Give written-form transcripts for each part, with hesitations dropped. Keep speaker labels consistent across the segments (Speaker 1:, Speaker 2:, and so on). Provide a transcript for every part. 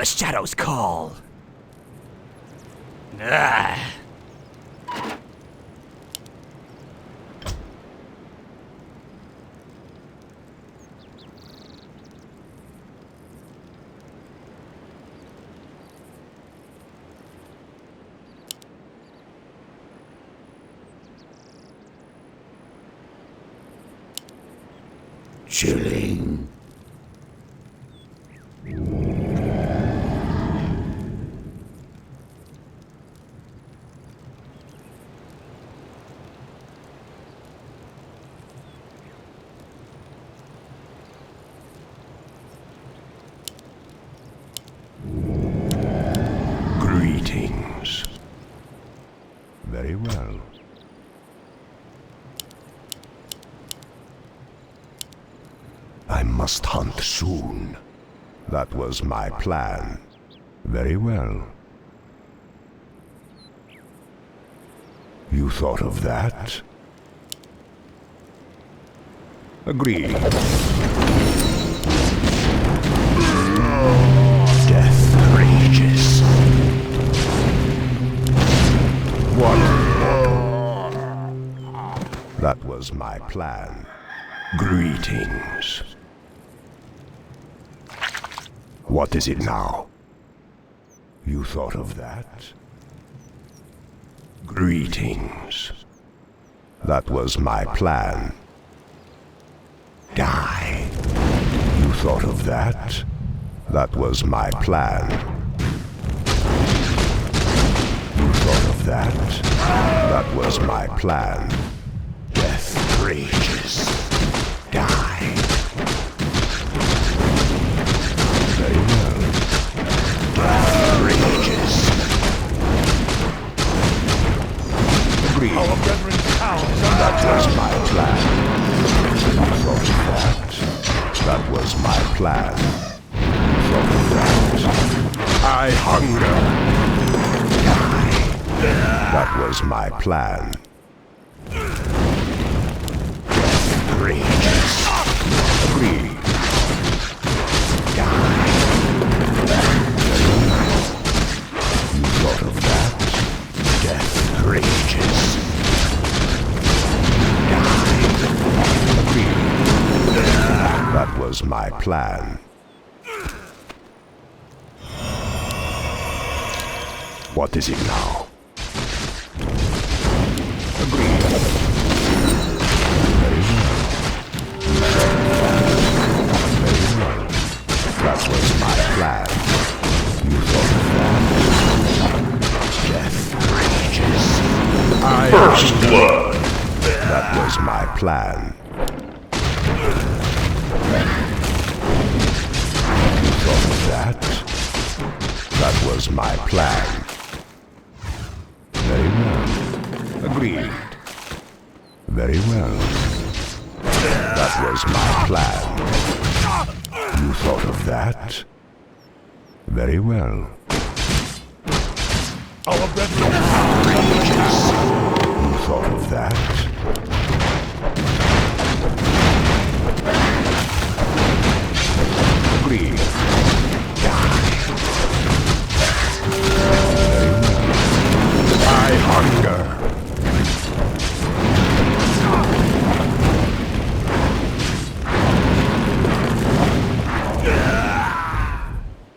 Speaker 1: The shadows call. Ah.
Speaker 2: Chilling. Greetings. Very well. I must hunt soon. That was my plan. Very well. You thought of that? Agreed. Death rages. One mortal. That was my plan. Greetings. What is it now? You thought of that? Greetings. That was my plan. Die. You thought of that? That was my plan. You thought of that? That was my plan. Death rages. Die. Very well. Death rages. Agreed.
Speaker 3: Our brethren's town is under
Speaker 2: That
Speaker 3: attack.
Speaker 2: was my plan. You thought of that? That was my plan. You thought of that? I hunger. Die. That was my plan. Death rages. Agreed. Die. You thought of that? Death rages. Die. Agreed. That was my plan. What is it now? Agreed. Very well. Very well. That was my plan. You thought of that? Death rages.
Speaker 3: First blood.
Speaker 2: That was my plan. You thought of that? That was my plan. Very well. Agreed. Very well. That was my plan. You thought of that? Very well.
Speaker 3: Our brethren rages.
Speaker 2: You thought of that? Agreed. Die. Very well. I hunger.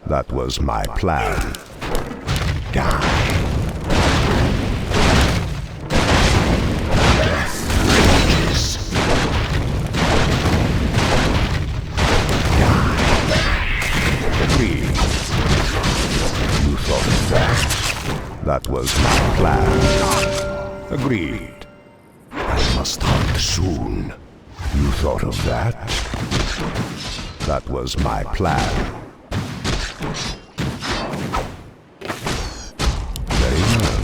Speaker 2: That was my plan. Die. Death rages. Die. Agreed. You thought of that? That was my plan. Agreed. I must hunt soon. You thought of that? That was my plan. Very well.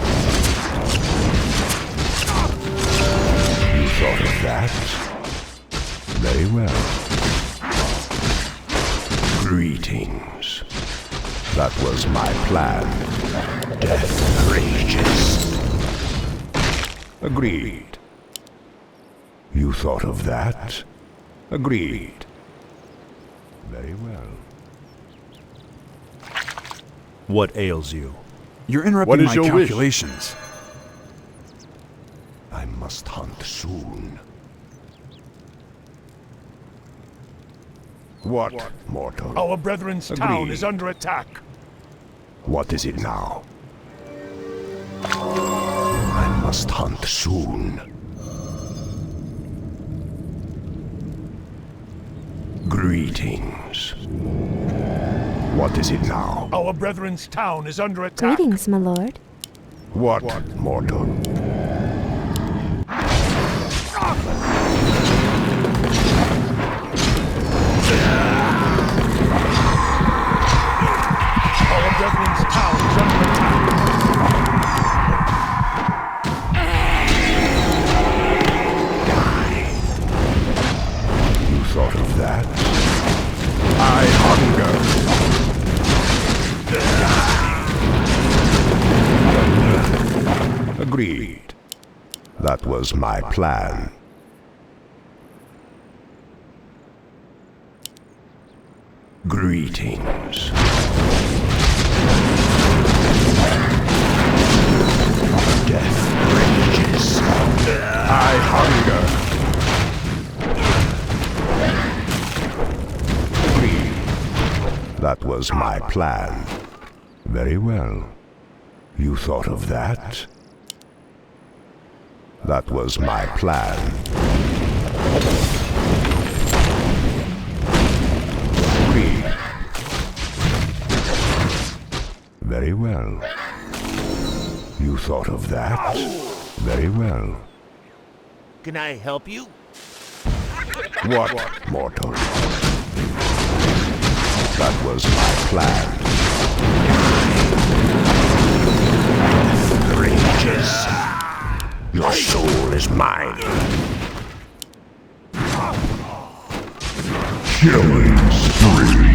Speaker 2: You thought of that? Very well. Greetings. That was my plan. Death rages. Agreed. You thought of that? Agreed. Very well. What ails you?
Speaker 1: You're interrupting
Speaker 2: What is
Speaker 1: my
Speaker 2: your wish?
Speaker 1: calculations.
Speaker 2: I must hunt soon. What, mortal?
Speaker 3: Our brethren's town
Speaker 2: Agreed.
Speaker 3: is under attack.
Speaker 2: What is it now? I must hunt soon. Greetings. What is it now?
Speaker 3: Our brethren's town is under attack.
Speaker 4: Greetings, my lord.
Speaker 2: What, mortal?
Speaker 3: Our brethren's town is under attack.
Speaker 2: You thought of that? I hunger. Agreed. That was my plan. Greetings. Death rages. I hunger. Agreed. That was my plan. Very well. You thought of that? That was my plan. Agreed. Very well. You thought of that? Very well.
Speaker 5: Can I help you?
Speaker 2: What, mortal? That was my plan. Death rages. Your soul is mine. Killing spree.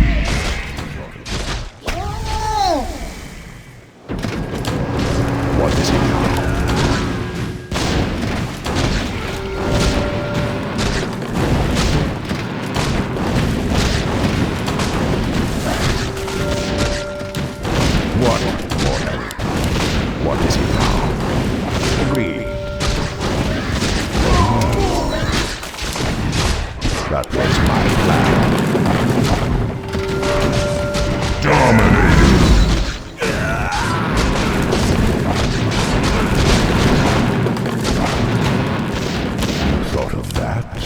Speaker 2: What is it now? What, mortal? What is it now? Agreed. That was my plan. Dominating. Thought of that?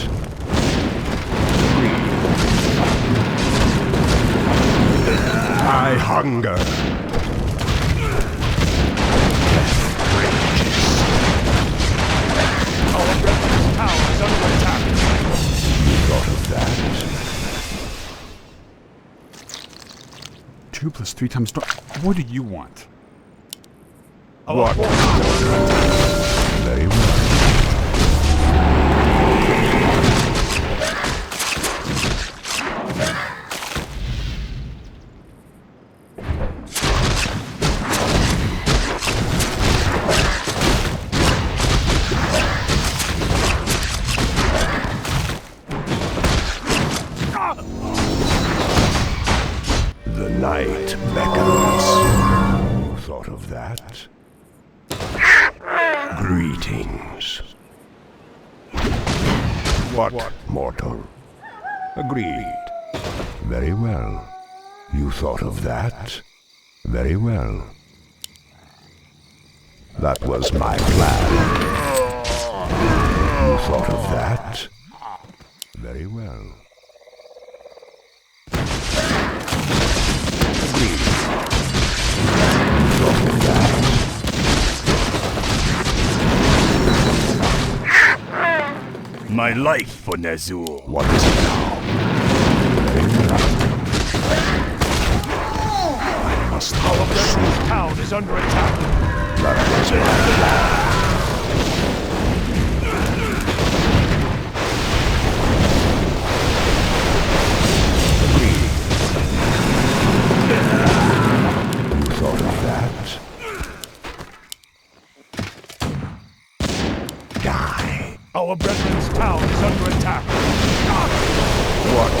Speaker 2: Agreed. I hunger.
Speaker 3: Our brethren's town is under attack.
Speaker 2: Thought of that?
Speaker 1: 2 plus 3 times... What do you want?
Speaker 2: What? Very well. The night beckons. You thought of that? Greetings. What, mortal? Agreed. Very well. You thought of that? Very well. That was my plan. You thought of that? Very well. Agreed. You thought of that?
Speaker 1: My life for Nazul.
Speaker 2: What is it now? Very well. I must
Speaker 3: Our
Speaker 2: hunt
Speaker 3: brethren's
Speaker 2: soon.
Speaker 3: town is under attack.
Speaker 2: That was my plan. Agreed. You thought of that? Die.
Speaker 3: Our brethren's town is under attack.
Speaker 2: What?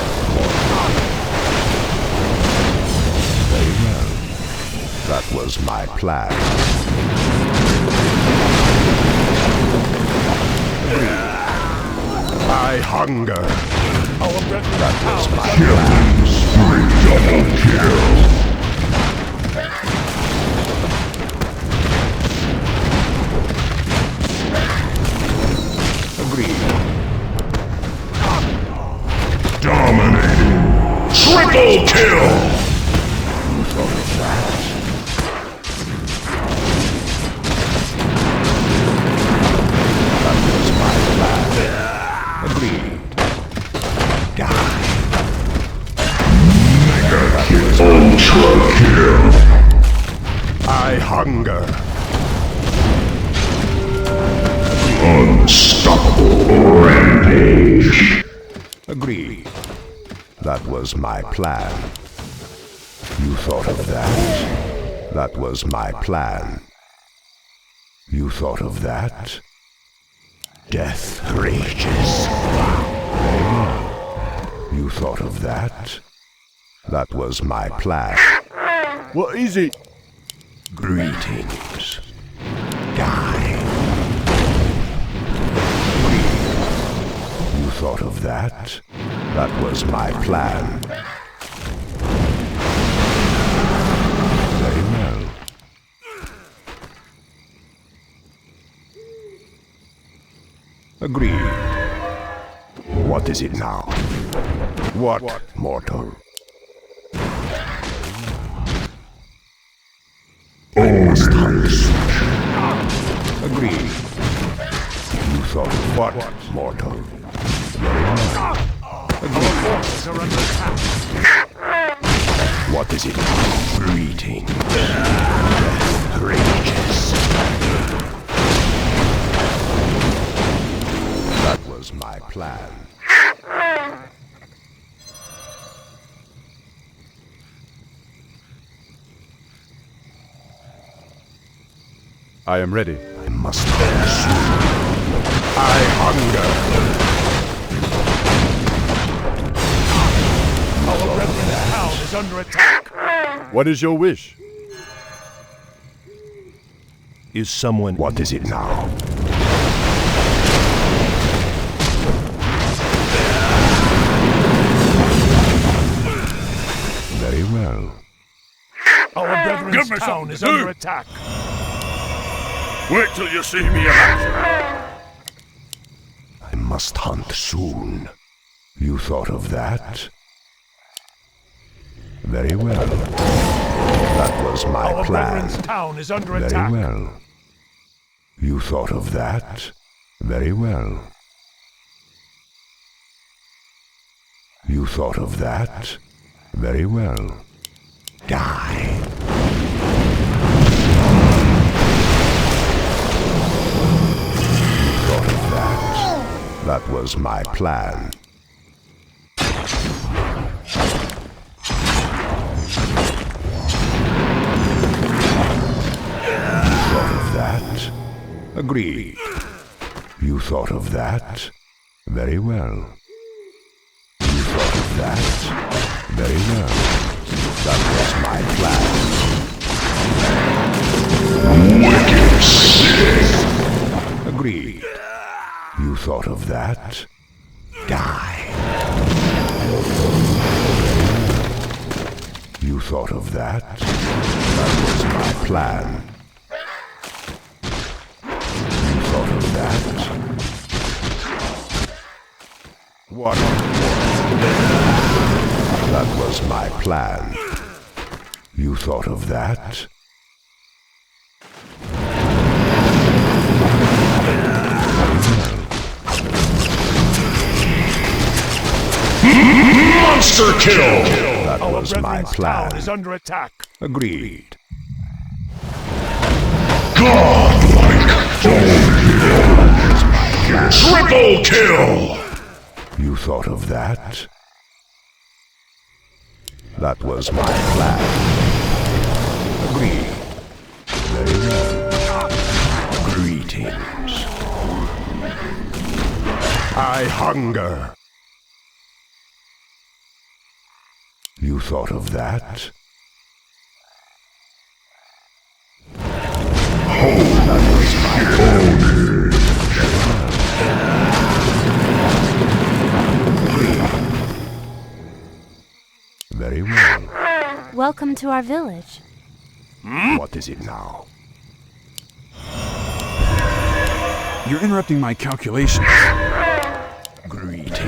Speaker 2: Very well. That was my plan. I hunger.
Speaker 3: Our brethren's
Speaker 2: That
Speaker 3: town
Speaker 2: was
Speaker 3: is
Speaker 2: my
Speaker 3: under attack.
Speaker 2: Agreed.
Speaker 4: Dominating. Triple kill!
Speaker 2: You thought of that? That was my plan. Agreed. Die.
Speaker 4: Ultra kill!
Speaker 2: I hunger.
Speaker 4: Unstoppable rampage!
Speaker 2: Agreed. That was my plan. You thought of that? That was my plan. You thought of that? Death rages. You thought of that? That was my plan.
Speaker 1: What is it?
Speaker 2: Greetings. Die. You thought of that? That was my plan. Very well. Agreed. What is it now? What, mortal? I must hunt. Agreed. You thought of what, mortal?
Speaker 3: Our forces are under attack.
Speaker 2: What is it? Greeting. Death rages. That was my plan.
Speaker 1: I am ready.
Speaker 2: I must consume. I hunger.
Speaker 3: Our brethren's town is under attack.
Speaker 1: What is your wish?
Speaker 5: Is someone...
Speaker 2: What is it now? Very well.
Speaker 3: Our brethren's town is under attack.
Speaker 1: Wait till you see me in action.
Speaker 2: I must hunt soon. You thought of that? Very well. That was my
Speaker 3: Our
Speaker 2: plan.
Speaker 3: brethren's town is under
Speaker 2: Very
Speaker 3: attack.
Speaker 2: well. You thought of that? Very well. You thought of that? Very well. Die. You thought of that? That was my plan. That? Agreed. You thought of that? Very well. You thought of that? Very well. That was my plan.
Speaker 4: Wicked sick!
Speaker 2: Agreed. You thought of that? Die. You thought of that? That was my plan. Thought of that? What? That was my plan. You thought of that?
Speaker 4: Monster kill!
Speaker 2: That
Speaker 3: Our
Speaker 2: was my
Speaker 3: brethren's
Speaker 2: plan.
Speaker 3: town is under attack.
Speaker 2: Agreed.
Speaker 4: Godlike! Triple kill!
Speaker 2: You thought of that? That was my plan. Agreed. Very well. Greetings. I hunger. You thought of that?
Speaker 6: Welcome to our village.
Speaker 2: What is it now?
Speaker 7: You're interrupting my calculations.
Speaker 2: Greetings.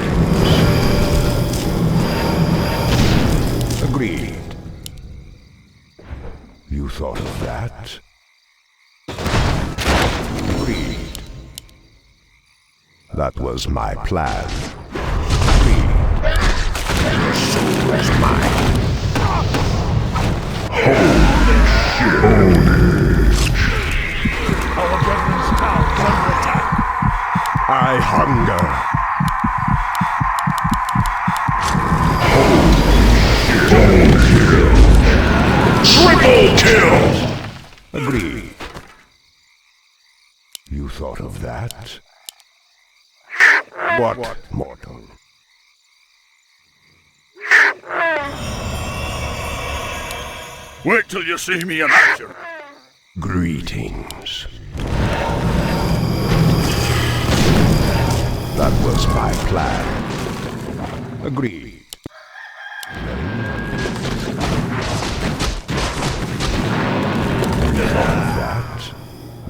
Speaker 2: Agreed. You thought of that? Agreed. That was my plan. Agreed. Your soul is mine.
Speaker 3: Our brethren's town is under attack.
Speaker 2: I hunger.
Speaker 4: Triple kill!
Speaker 2: Agreed. You thought of that? What, mortal?
Speaker 1: Wait till you see me in action.
Speaker 2: Greetings. That was my plan. Agreed.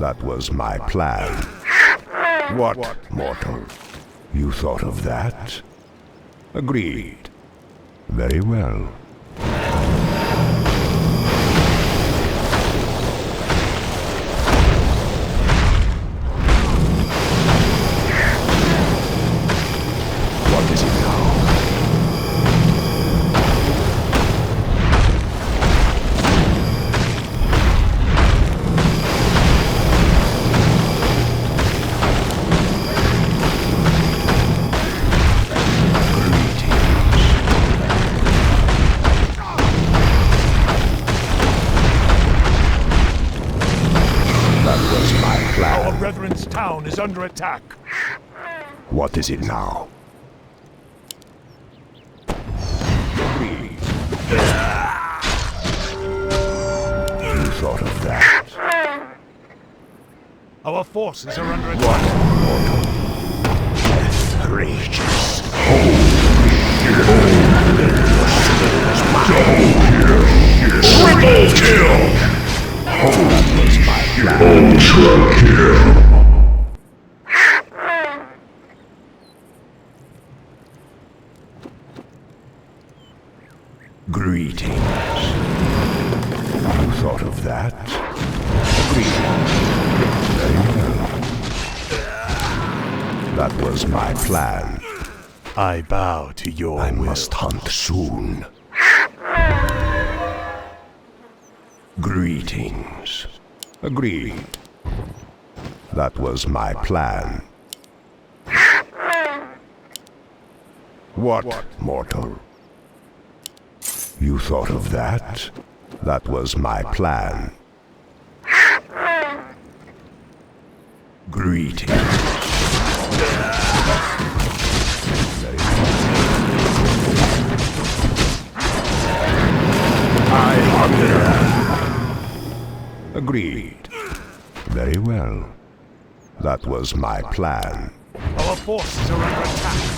Speaker 2: That was my plan. What, mortal? You thought of that? Agreed. Very well. What is it now?
Speaker 3: Our brethren's town is under attack.
Speaker 2: What is it now? Agreed. You thought of that?
Speaker 3: Our forces are under attack.
Speaker 2: Death rages.
Speaker 4: Triple kill! Ultra kill!
Speaker 2: Greetings. You thought of that? Greetings. Very well. That was my plan.
Speaker 5: I bow to your
Speaker 2: I
Speaker 5: will.
Speaker 2: must hunt soon. Greetings. Agreed. That was my plan. What, mortal? You thought of that? That was my plan. Greetings. I hunger. Agreed. Very well. That was my plan.
Speaker 3: Our forces are under attack.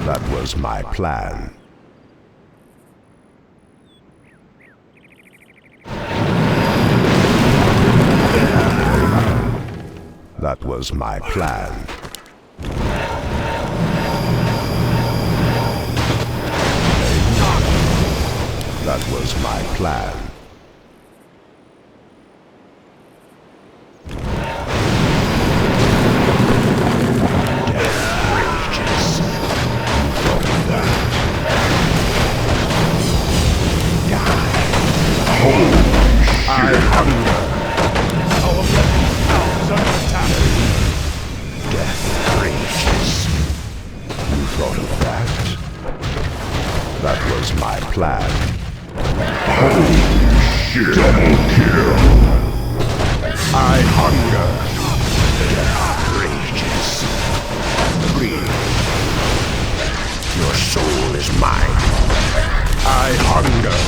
Speaker 2: That was my plan. That was my plan. That was my plan. Plan.
Speaker 4: Double kill!
Speaker 2: I hunger. Death rages. Agreed. Your soul is mine. I hunger.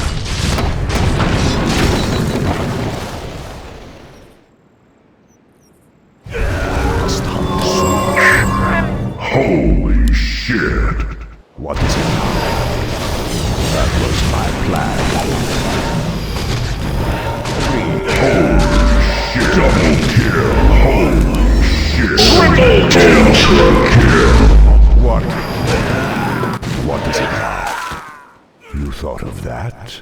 Speaker 2: What does it have? You thought of that?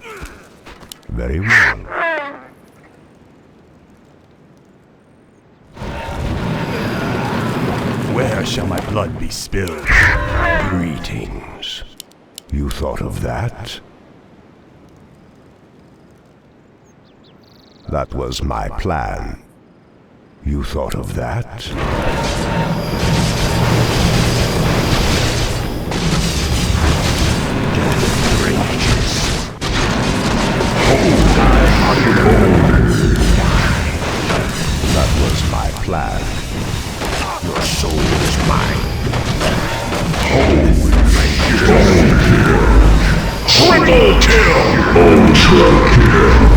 Speaker 2: Very well.
Speaker 5: Where shall my blood be spilled?
Speaker 2: Greetings. You thought of that? That was my plan. You thought of that? That was my plan. Your soul is mine.
Speaker 4: Triple kill! Ultra kill!